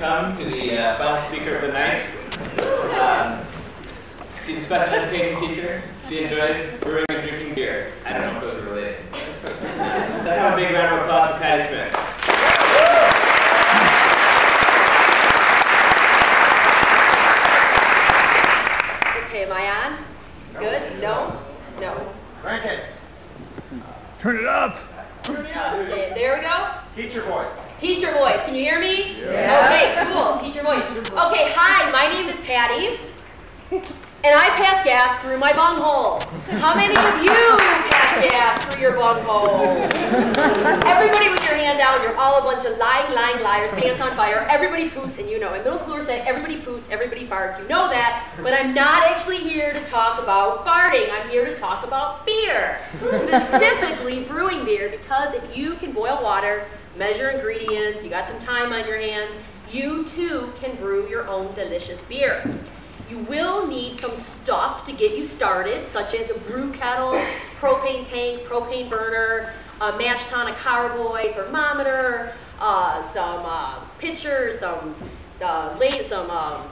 come to the final speaker of the night. She's a special education teacher. She enjoys brewing and drinking beer. I don't know if those are related. Let's have a big round of applause for Patti Smith. Okay, am I on? Good? No? No. Crank it. Turn it up. Turn it up. Okay, there we go. Teacher voice. Teacher voice. Can you hear me? Yeah. Okay, cool. Teacher voice. Okay, hi, my name is Patti, and I pass gas through my bunghole. How many of you pass gas through your bunghole? Everybody with your hand down, you're all a bunch of lying liars, pants on fire. Everybody poots, and you know it. Middle schoolers say everybody poots, everybody farts. You know that, but I'm not actually here to talk about farting. I'm here to talk about beer, specifically brewing beer, because if you can boil water, measure ingredients, you got some time on your hands, you too can brew your own delicious beer. You will need some stuff to get you started, such as a brew kettle, propane tank, propane burner, a mash tun, a carboy, thermometer, some pitchers, some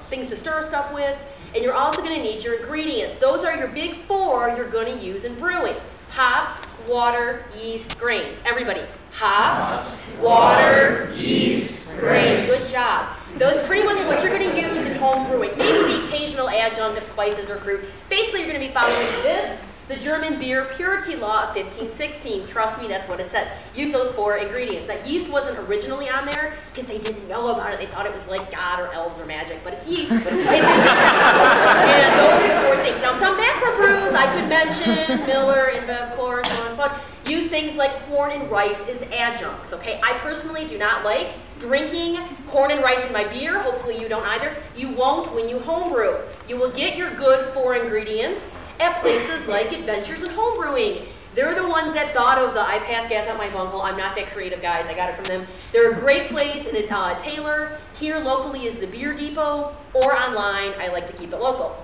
things to stir stuff with, and you're also going to need your ingredients. Those are your big four you're going to use in brewing: hops, water, yeast, grains. Everybody, hops, water, yeast, grain. Good job. Those are pretty much what you're going to use in home brewing. Maybe the occasional adjunct of spices or fruit. Basically, you're going to be following this, the German beer purity law of 1516. Trust me, that's what it says. Use those four ingredients. That yeast wasn't originally on there because they didn't know about it. They thought it was like God or elves or magic, but it's yeast. It's in the and those are the four things. Now, some macro brews I could mention, Miller, InBev, of course, but use things like corn and rice as adjuncts, okay? I personally do not like drinking corn and rice in my beer. Hopefully you don't either. You won't when you homebrew. You will get your good four ingredients at places like Adventures in Homebrewing. They're the ones that thought of the I pass gas out my bunghole. I'm not that creative, guys. I got it from them. They're a great place in Taylor. Here locally is the Beer Depot, or online. I like to keep it local.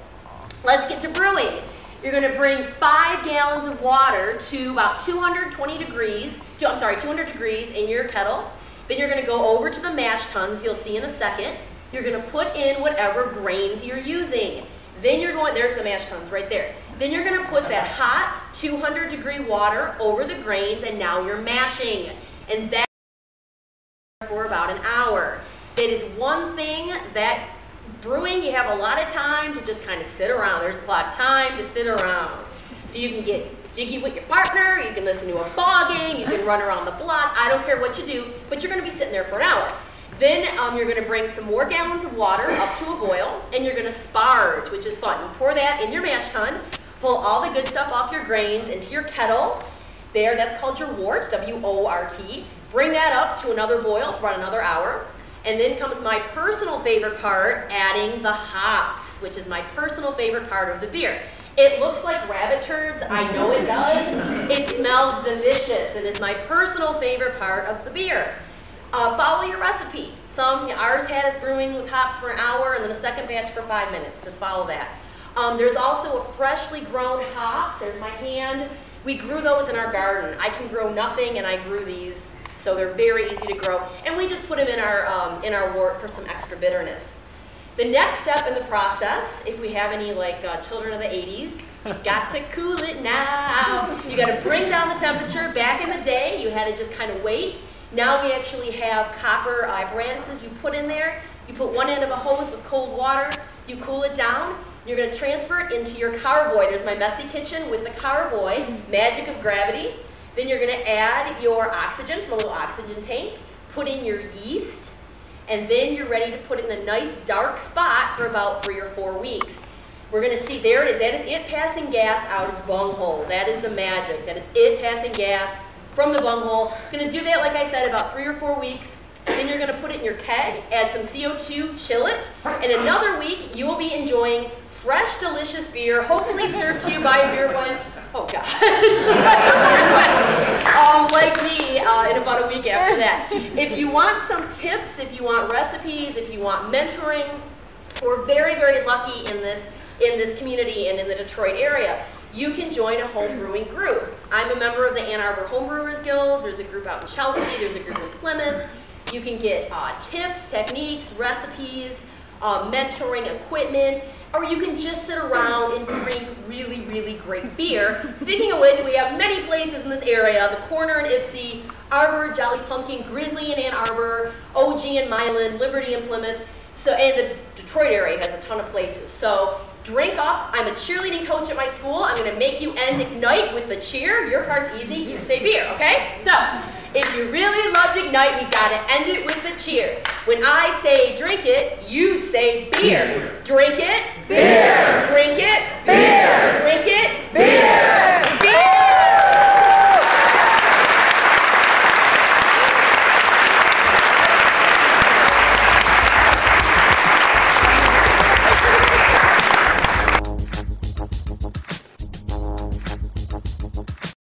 Let's get to brewing. You're going to bring 5 gallons of water to about 200 degrees in your kettle. Then you're going to go over to the mash tuns you'll see in a second. You're going to put in whatever grains you're using. Then you're going, there's the mash tuns right there. Then you're going to put that hot 200-degree water over the grains, and now you're mashing. And that for about an hour. That is one thing that brewing, you have a lot of time to just kind of sit around. There's a lot of time to sit around. So you can get jiggy with your partner, you can listen to a ball game, you can run around the block. I don't care what you do, but you're going to be sitting there for an hour. Then you're going to bring some more gallons of water up to a boil, and you're going to sparge, which is fun. You pour that in your mash tun, pull all the good stuff off your grains into your kettle. There, that's called your wort, W-O-R-T. Bring that up to another boil for about another hour. And then comes my personal favorite part, adding the hops, which is my personal favorite part of the beer. It looks like rabbit turds, I know it does. It smells delicious, and is my personal favorite part of the beer. Follow your recipe. Ours had us brewing with hops for an hour, and then a second batch for 5 minutes. Just follow that. There's also a freshly grown hops. There's my hand. We grew those in our garden. I can grow nothing, and I grew these. So they're very easy to grow, and we just put them in our wort for some extra bitterness. The next step in the process, if we have any like children of the 80s, you've got to cool it now. You got to bring down the temperature. Back in the day, you had to just kind of wait. Now we actually have copper apparatuses you put in there. You put one end of a hose with cold water. You cool it down. You're going to transfer it into your carboy. There's my messy kitchen with the carboy, magic of gravity. Then you're going to add your oxygen from a little oxygen tank, put in your yeast, and then you're ready to put it in a nice dark spot for about 3 or 4 weeks. We're going to see, there it is. That is it passing gas out its bunghole. That is the magic. That is it passing gas from the bunghole. Going to do that, like I said, about 3 or 4 weeks. Then you're going to put it in your keg, add some CO2, chill it. In another week, you will be enjoying fresh, delicious beer, hopefully served to you by a beer wench. Oh, God. Like me, in about a week after that. If you want some tips, if you want recipes, if you want mentoring, we're very, very lucky in this community and in the Detroit area. You can join a home brewing group. I'm a member of the Ann Arbor Homebrewers Guild. There's a group out in Chelsea. There's a group in Plymouth. You can get tips, techniques, recipes, mentoring, equipment, or you can just sit around and drink really, really great beer. Speaking of which, we have many places in this area: the Corner in Ypsi, Arbor, Jolly Pumpkin, Grizzly in Ann Arbor, OG in Milan, Liberty in Plymouth. So, and the Detroit area has a ton of places. So drink up. I'm a cheerleading coach at my school. I'm going to make you end Ignite with the cheer. Your part's easy. You say beer, okay? So if you really loved Ignite, we've got to end it with the cheer. When I say drink it, you say beer. Drink it, beer.